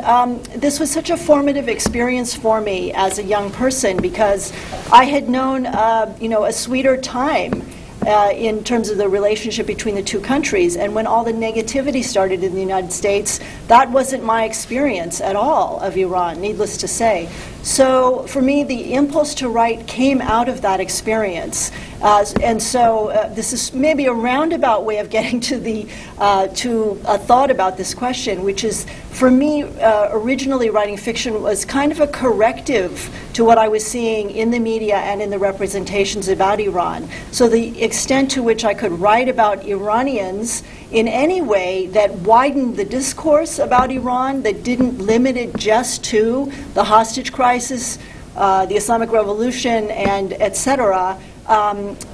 this was such a formative experience for me as a young person because I had known, a sweeter time in terms of the relationship between the two countries. And when all the negativity started in the United States, that wasn't my experience at all of Iran, needless to say. So for me, the impulse to write came out of that experience. And so this is maybe a roundabout way of getting to a thought about this question, which is, for me, originally writing fiction was kind of a corrective to what I was seeing in the media and in the representations about Iran. So the extent to which I could write about Iranians in any way that widened the discourse about Iran, that didn't limit it just to the hostage crisis, the Islamic Revolution, and etc.,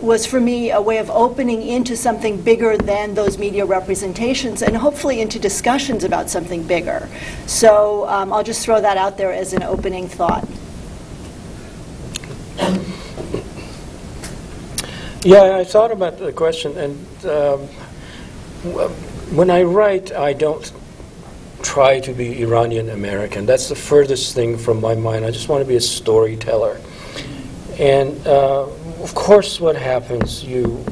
was for me a way of opening into something bigger than those media representations and hopefully into discussions about something bigger. So I'll just throw that out there as an opening thought. Yeah, I thought about the question, and when I write, I don't try to be Iranian American. That's the furthest thing from my mind. I just want to be a storyteller. And of course, what happens, you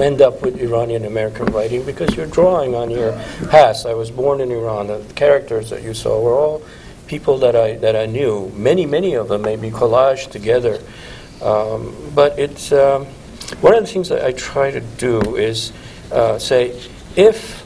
end up with Iranian American writing because you're drawing on your past. I was born in Iran. The characters that you saw were all people that I knew. Many of them may be collaged together. But it's one of the things that I try to do is say, if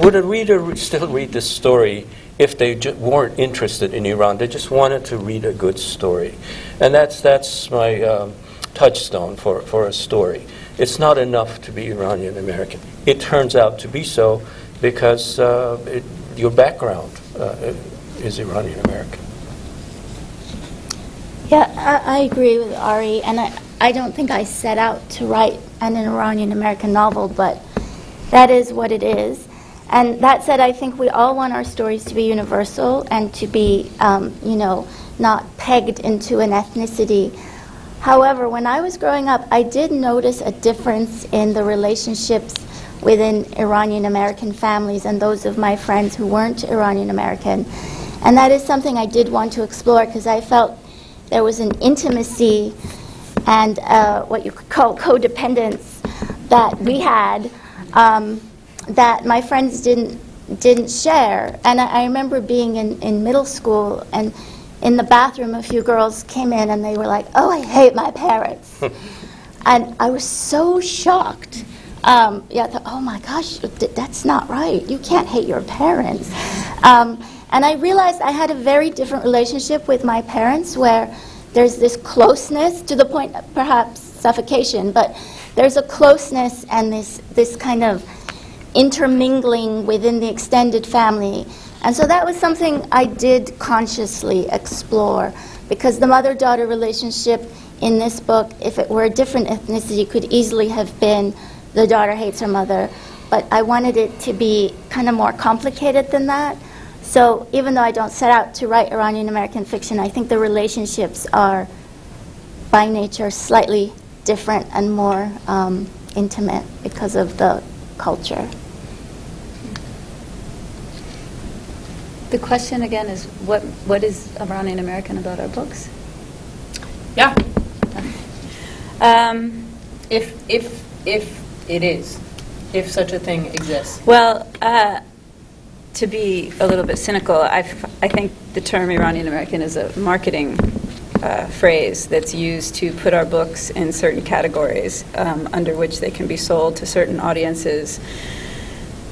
would a reader still read this story if they weren't interested in Iran? They just wanted to read a good story. And that's my touchstone for a story. It's not enough to be Iranian American. It turns out to be so because your background is Iranian American. Yeah, I agree with Ari, and I don't think I set out to write an Iranian American novel, but that is what it is. And that said, I think we all want our stories to be universal and to be, not pegged into an ethnicity. However, when I was growing up, I did notice a difference in the relationships within Iranian American families and those of my friends who weren't Iranian American. And that is something I did want to explore because I felt there was an intimacy and what you could call codependence that we had that my friends didn't share. And I remember being in middle school, and in the bathroom a few girls came in and they were like, "Oh, I hate my parents." And I was so shocked. I thought, oh my gosh, that's not right. You can't hate your parents. And I realized I had a very different relationship with my parents, where there's this closeness to the point of perhaps suffocation, but there's a closeness and this kind of intermingling within the extended family. And so that was something I did consciously explore, because the mother-daughter relationship in this book, if it were a different ethnicity, could easily have been the daughter hates her mother. But I wanted it to be kind of more complicated than that. So even though I don't set out to write Iranian American fiction, I think the relationships are, by nature, slightly different and more intimate because of the culture. The question again is, what is Iranian American about our books? Yeah. If it is, if such a thing exists. Well, to be a little bit cynical, I think the term Iranian American is a marketing phrase that's used to put our books in certain categories under which they can be sold to certain audiences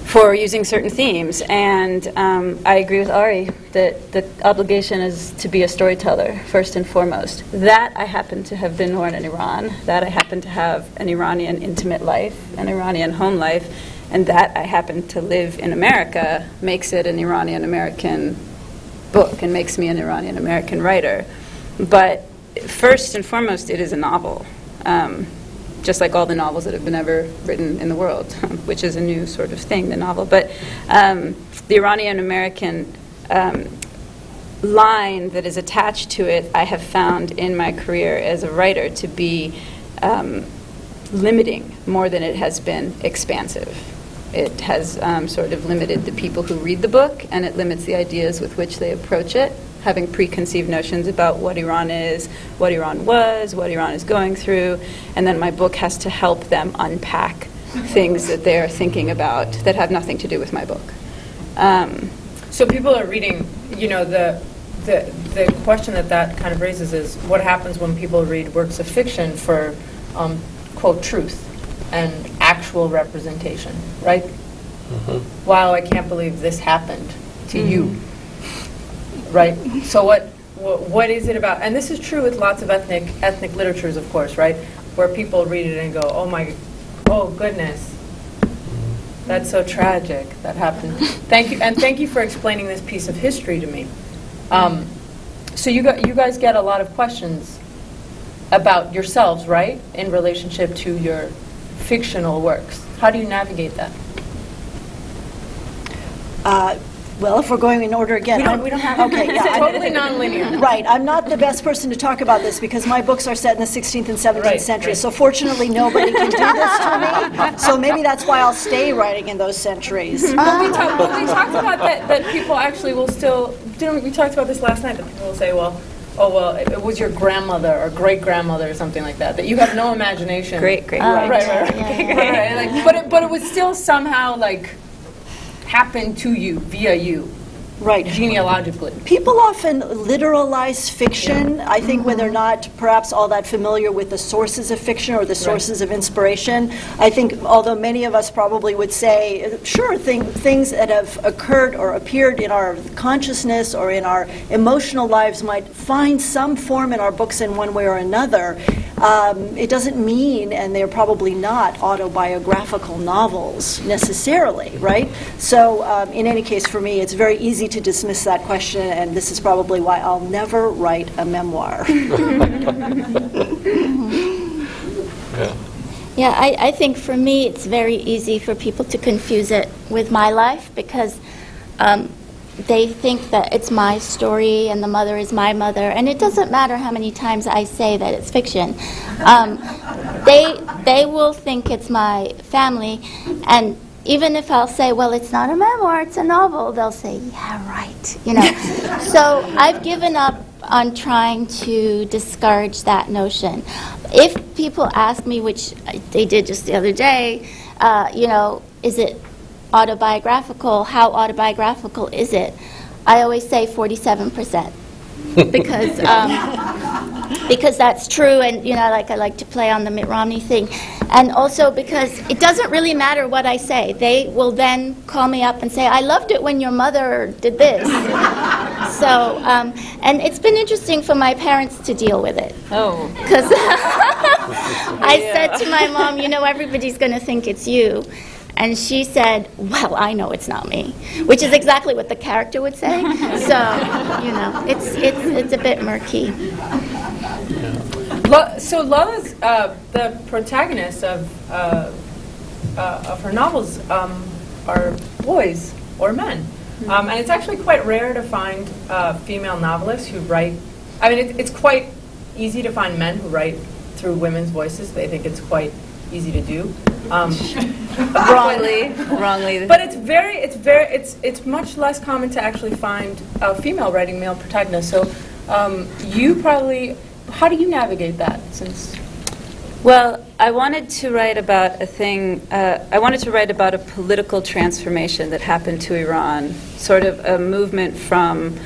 for using certain themes. And I agree with Ari that the obligation is to be a storyteller, first and foremost. That I happen to have been born in Iran, that I happen to have an Iranian intimate life, an Iranian home life, and that I happen to live in America makes it an Iranian American book and makes me an Iranian American writer. But first and foremost, it is a novel. Just like all the novels that have been ever written in the world, which is a new sort of thing, the novel. But the Iranian American line that is attached to it, I have found in my career as a writer to be limiting more than it has been expansive. It has sort of limited the people who read the book, and it limits the ideas with which they approach it, having preconceived notions about what Iran is, what Iran was, what Iran is going through, and then my book has to help them unpack things that they're thinking about that have nothing to do with my book. So people are reading, the question that kind of raises is, what happens when people read works of fiction for, quote, truth and actual representation, right? Mm-hmm. Wow, I can't believe this happened to you. Right. So what is it about? And this is true with lots of ethnic literatures, of course, right? Where people read it and go, oh goodness, that's so tragic that happened. Thank you, and thank you for explaining this piece of history to me. So you guys get a lot of questions about yourselves, right, in relationship to your fictional works. How do you navigate that? Well, if we're going in order again. We don't have okay, yeah, totally nonlinear. Right. I'm not the best person to talk about this because my books are set in the 16th and 17th century. Right. So fortunately, nobody can do this to me. So maybe that's why I'll stay writing in those centuries. But we talked about that people actually will still. We talked about this last night. That people will say, well, it was your grandmother or great-grandmother or something like that. That you have no imagination. Great. Right. But it would still somehow happen to you via you. Right. Genealogically. People often literalize fiction, I think, when they're not perhaps all that familiar with the sources of fiction or the sources of inspiration. I think, although many of us probably would say, sure, things that have occurred or appeared in our consciousness or in our emotional lives might find some form in our books in one way or another. It doesn't mean, and they're probably not, autobiographical novels necessarily, right? So in any case, for me, it's very easy easy to dismiss that question, and this is probably why I'll never write a memoir. Yeah, I think for me it's very easy for people to confuse it with my life because they think that it's my story and the mother is my mother, and it doesn't matter how many times I say that it's fiction. They will think it's my family, and even if I'll say, well, it's not a memoir, it's a novel, they'll say, yeah, right, you know. So I've given up on trying to discourage that notion. If people ask me, which they did just the other day, you know, is it autobiographical? How autobiographical is it? I always say 47%. Because that's true, and you know, like I like to play on the Mitt Romney thing, and also because it doesn't really matter what I say. They will then call me up and say, "I loved it when your mother did this." So, and it's been interesting for my parents to deal with it. Oh, because I said to my mom, "You know, everybody's going to think it's you." And she said, well, I know it's not me, which is exactly what the character would say. So, you know, it's a bit murky. So Lala's, the protagonist of her novels are boys or men. And it's actually quite rare to find female novelists who write, I mean, it's quite easy to find men who write through women's voices. They think it's quite easy to do. Wrongly. But it's much less common to actually find a female writing male protagonist. So you probably, how do you navigate that? Well, I wanted to write about I wanted to write about a political transformation that happened to Iran, sort of a movement from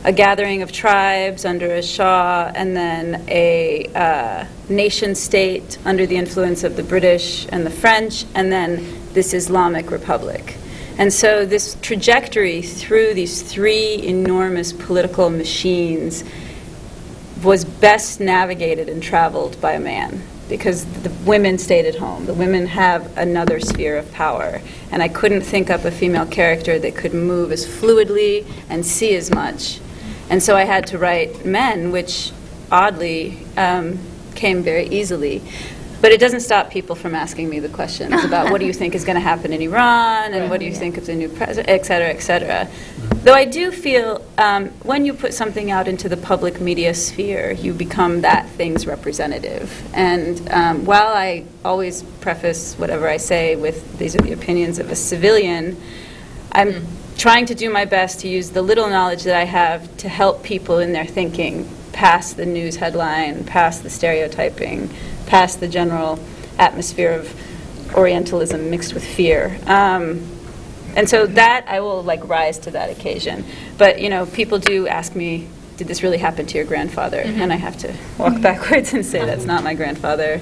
a gathering of tribes under a Shah, and then a nation-state under the influence of the British and the French, and then this Islamic Republic. And so this trajectory through these three enormous political machines was best navigated and traveled by a man, because the women stayed at home. The women have another sphere of power. And I couldn't think up a female character that could move as fluidly and see as much. And so I had to write men, which oddly came very easily. But it doesn't stop people from asking me the questions about what do you think is going to happen in Iran, and what do you think of the new president, et cetera, et cetera. Though I do feel when you put something out into the public media sphere, you become that thing's representative. And while I always preface whatever I say with these are the opinions of a civilian, I'm trying to do my best to use the little knowledge that I have to help people in their thinking past the news headline, past the stereotyping, past the general atmosphere of Orientalism mixed with fear. And so that, I will rise to that occasion. But, people do ask me, did this really happen to your grandfather? And I have to walk backwards and say, that's not my grandfather.